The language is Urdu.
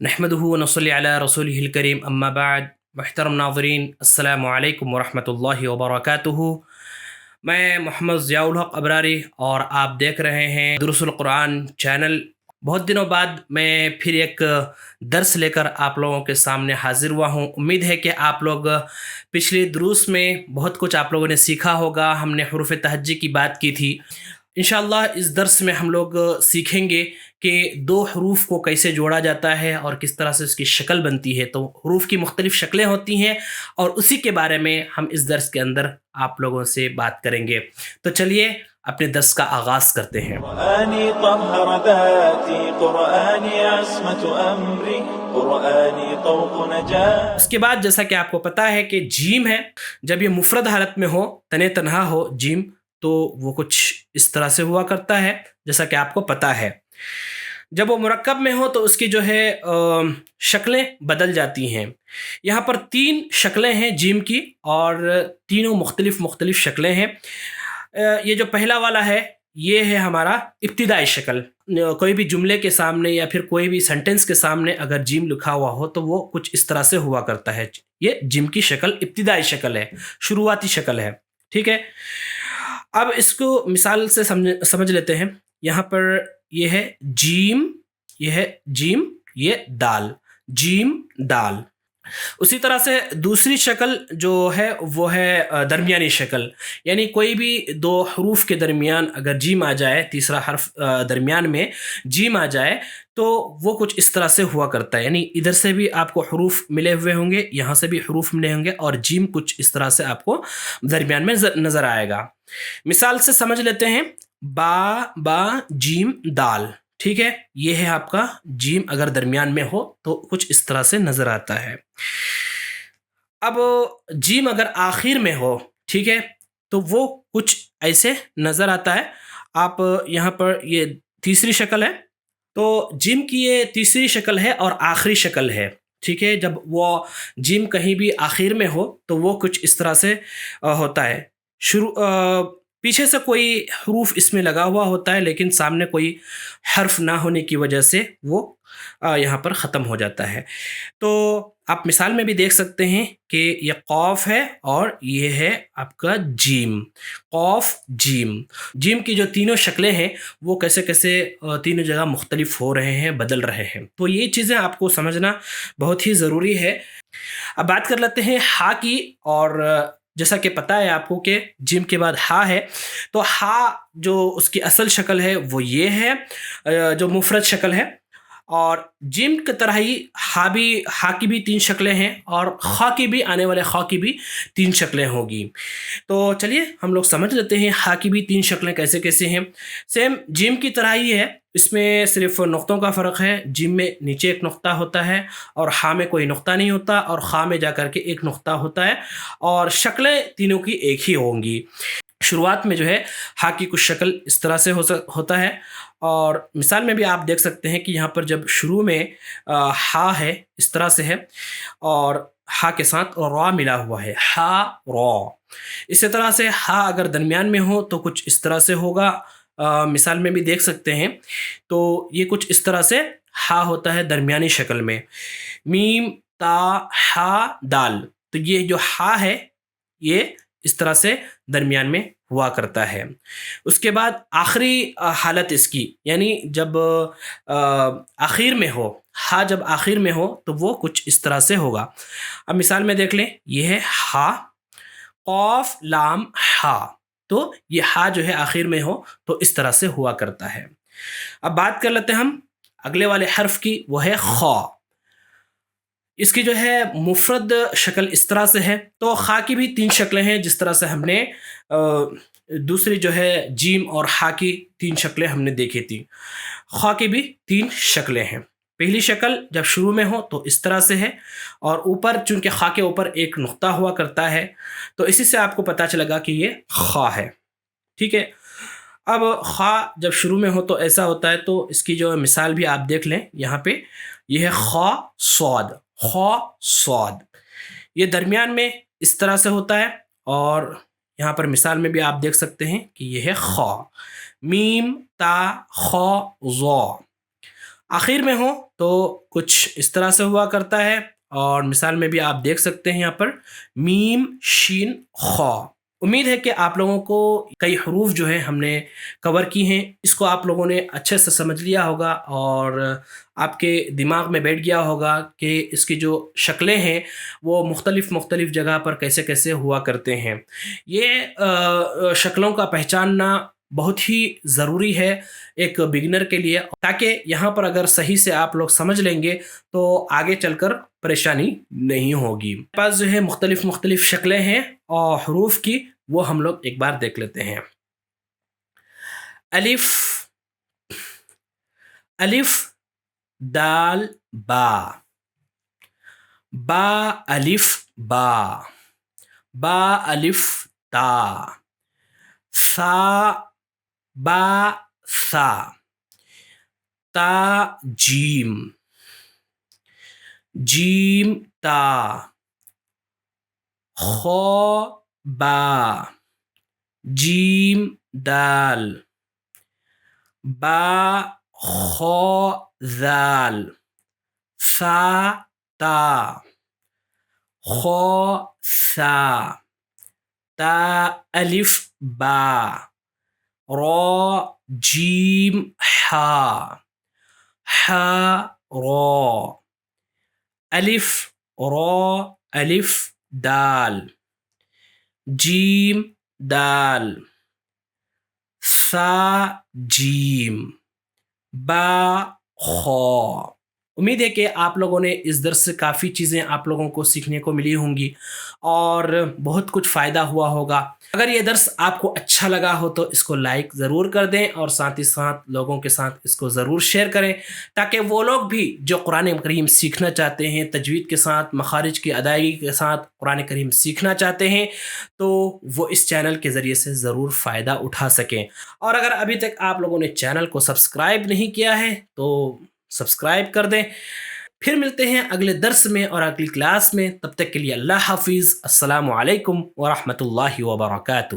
نحمدہ ونصلی علی رسولہ الکریم اما بعد۔ محترم ناظرین، السلام علیکم ورحمۃ اللہ وبرکاتہ۔ میں محمد ضیاء الحق ابراری اور آپ دیکھ رہے ہیں دروس القرآن چینل۔ بہت دنوں بعد میں پھر ایک درس لے کر آپ لوگوں کے سامنے حاضر ہوا ہوں۔ امید ہے کہ آپ لوگ پچھلی دروس میں بہت کچھ آپ لوگوں نے سیکھا ہوگا۔ ہم نے حروف تہجی کی بات کی تھی۔ انشاءاللہ اس درس میں ہم لوگ سیکھیں گے کہ دو حروف کو کیسے جوڑا جاتا ہے اور کس طرح سے اس کی شکل بنتی ہے۔ تو حروف کی مختلف شکلیں ہوتی ہیں اور اسی کے بارے میں ہم اس درس کے اندر آپ لوگوں سے بات کریں گے۔ تو چلیے اپنے درس کا آغاز کرتے ہیں۔ قرآني طهر ذاتي، قرآني عصمة أمري، قرآني طوق نجاة۔ اس کے بعد جیسا کہ آپ کو پتہ ہے کہ جیم ہے، جب یہ مفرد حالت میں ہو، تنے تنہا ہو جیم، تو وہ کچھ اس طرح سے ہوا کرتا ہے جیسا کہ آپ کو پتہ ہے۔ جب وہ مرکب میں ہو تو اس کی جو ہے شکلیں بدل جاتی ہیں۔ یہاں پر 3 شکلیں ہیں جیم کی اور تینوں مختلف شکلیں ہیں۔ یہ جو پہلا والا ہے یہ ہے ہمارا ابتدائی شکل۔ کوئی بھی جملے کے سامنے یا پھر کوئی بھی سنٹنس کے سامنے اگر جیم لکھا ہوا ہو تو وہ کچھ اس طرح سے ہوا کرتا ہے۔ یہ جیم کی شکل ابتدائی شکل ہے، شروعاتی شکل ہے، ٹھیک ہے۔ اب اس کو مثال سے سمجھ لیتے ہیں۔ یہاں پر یہ ہے جیم، یہ ہے جیم، یہ دال، جیم دال۔ اسی طرح سے دوسری شکل جو ہے وہ ہے درمیانی شکل، یعنی کوئی بھی دو حروف کے درمیان اگر جیم آ جائے، تیسرا حرف درمیان میں جیم آ جائے تو وہ کچھ اس طرح سے ہوا کرتا ہے، یعنی ادھر سے بھی آپ کو حروف ملے ہوئے ہوں گے، یہاں سے بھی حروف ملے ہوں گے اور جیم کچھ اس طرح سے آپ کو درمیان میں نظر آئے گا۔ مثال سے سمجھ لیتے ہیں۔ با جیم دال، ٹھیک ہے، یہ ہے آپ کا جیم، اگر درمیان میں ہو تو کچھ اس طرح سے نظر آتا ہے۔ اب جیم اگر آخر میں ہو، ٹھیک ہے، تو وہ کچھ ایسے نظر آتا ہے۔ آپ یہاں پر یہ تیسری شکل ہے، تو جیم کی یہ تیسری شکل ہے اور آخری شکل ہے، ٹھیک ہے۔ جب وہ جیم کہیں بھی آخر میں ہو تو وہ کچھ اس طرح سے ہوتا ہے۔ پیچھے سے کوئی حروف اس میں لگا ہوا ہوتا ہے لیکن سامنے کوئی حرف نہ ہونے کی وجہ سے وہ یہاں پر ختم ہو جاتا ہے۔ تو آپ مثال میں بھی دیکھ سکتے ہیں کہ یہ قوف ہے اور یہ ہے آپ کا جیم، قوف جیم۔ جیم کی جو تینوں شکلیں ہیں وہ کیسے تینوں جگہ مختلف ہو رہے ہیں، بدل رہے ہیں۔ تو یہ چیزیں آپ کو سمجھنا بہت ہی ضروری ہے۔ اب بات کر لیتے ہیں ہا کی، اور جیسا کہ پتہ ہے آپ کو کہ جیم کے بعد ہا ہے، تو ہا جو اس کی اصل شکل ہے وہ یہ ہے جو مفرد شکل ہے، اور جیم کی طرح ہی ہا کی بھی 3 شکلیں ہیں اور خا کی بھی، آنے والے خا کی بھی 3 شکلیں ہوگی۔ تو چلیے ہم لوگ سمجھ لیتے ہیں ہا کی بھی 3 شکلیں کیسے ہیں۔ سیم جیم کی طرح ہی ہے، اس میں صرف نقطوں کا فرق ہے۔ جیم میں نیچے ایک نقطہ ہوتا ہے اور ہا میں کوئی نقطہ نہیں ہوتا، اور خا میں جا کر کے ایک نقطہ ہوتا ہے، اور شکلیں تینوں کی ایک ہی ہوں گی۔ شروعات میں جو ہے ہا کی کچھ شکل اس طرح سے ہوتا ہے، اور مثال میں بھی آپ دیکھ سکتے ہیں کہ یہاں پر جب شروع میں ہا ہے اس طرح سے ہے، اور ہا کے ساتھ را ملا ہوا ہے، ہا را۔ اسی طرح سے ہا اگر درمیان میں ہو تو کچھ اس طرح سے ہوگا، مثال میں بھی دیکھ سکتے ہیں۔ تو یہ کچھ اس طرح سے ہا ہوتا ہے درمیانی شکل میں۔ میم تا ہا دال، تو یہ جو ہا ہے یہ اس طرح سے درمیان میں ہوا کرتا ہے۔ اس کے بعد آخری حالت اس کی، یعنی جب آخر میں ہو، ہا جب آخر میں ہو تو وہ کچھ اس طرح سے ہوگا۔ اب مثال میں دیکھ لیں، یہ ہے ہا، قاف لام ہا، تو یہ ہا جو ہے آخر میں ہو تو اس طرح سے ہوا کرتا ہے۔ اب بات کر لیتے ہیں ہم اگلے والے حرف کی، وہ ہے خا۔ اس کی جو ہے مفرد شکل اس طرح سے ہے۔ تو خا کی بھی 3 شکلیں ہیں، جس طرح سے ہم نے دوسری جو ہے جیم اور ہا کی 3 شکلیں ہم نے دیکھی تھی۔ خا کی بھی 3 شکلیں ہیں۔ پہلی شکل جب شروع میں ہو تو اس طرح سے ہے، اور اوپر چونکہ خا کے اوپر ایک نقطہ ہوا کرتا ہے تو اسی سے آپ کو پتہ چلے گا کہ یہ خا ہے، ٹھیک ہے۔ اب خا جب شروع میں ہو تو ایسا ہوتا ہے، تو اس کی جو مثال بھی آپ دیکھ لیں یہاں پہ، یہ ہے خا صاد، خا صاد، یہ درمیان میں اس طرح سے ہوتا ہے، اور یہاں پر مثال میں بھی آپ دیکھ سکتے ہیں کہ یہ ہے خا۔ میم تا خا ضا، آخر میں ہو تو کچھ اس طرح سے ہوا کرتا ہے، اور مثال میں بھی آپ دیکھ سکتے ہیں یہاں پر میم شین خا۔ امید ہے کہ آپ لوگوں کو کئی حروف جو ہیں ہم نے کور کی ہیں، اس کو آپ لوگوں نے اچھے سے سمجھ لیا ہوگا اور آپ کے دماغ میں بیٹھ گیا ہوگا کہ اس کی جو شکلیں ہیں وہ مختلف جگہ پر کیسے کیسے ہوا کرتے ہیں۔ یہ شکلوں کا پہچاننا بہت ہی ضروری ہے ایک بگنر کے لیے، تاکہ یہاں پر اگر صحیح سے آپ لوگ سمجھ لیں گے تو آگے چل کر پریشانی نہیں ہوگی۔ میرے پاس جو ہے مختلف شکلیں ہیں اور حروف کی، وہ ہم لوگ ایک بار دیکھ لیتے ہیں۔ الف، الف دال با، با الف با، با الف تا، سا با سا، تا جیم، جیم تا، خو با، جیم دال، با خو ذال، سا تا، خو سا، تا الف با، را جیم حا، حا را، الف را الف دال، جیم دال، سا جیم، با خو۔ امید ہے کہ آپ لوگوں نے اس درس سے کافی چیزیں آپ لوگوں کو سیکھنے کو ملی ہوں گی اور بہت کچھ فائدہ ہوا ہوگا۔ اگر یہ درس آپ کو اچھا لگا ہو تو اس کو لائک ضرور کر دیں اور ساتھ ہی ساتھ لوگوں کے ساتھ اس کو ضرور شیئر کریں، تاکہ وہ لوگ بھی جو قرآن کریم سیکھنا چاہتے ہیں، تجوید کے ساتھ مخارج کی ادائیگی کے ساتھ قرآن کریم سیکھنا چاہتے ہیں، تو وہ اس چینل کے ذریعے سے ضرور فائدہ اٹھا سکیں۔ اور اگر ابھی تک آپ لوگوں نے چینل کو سبسکرائب نہیں کیا ہے تو سبسکرائب کر دیں۔ پھر ملتے ہیں اگلے درس میں اور اگلی کلاس میں، تب تک کے لیے اللہ حافظ۔ السلام علیکم ورحمۃ اللہ وبرکاتہ۔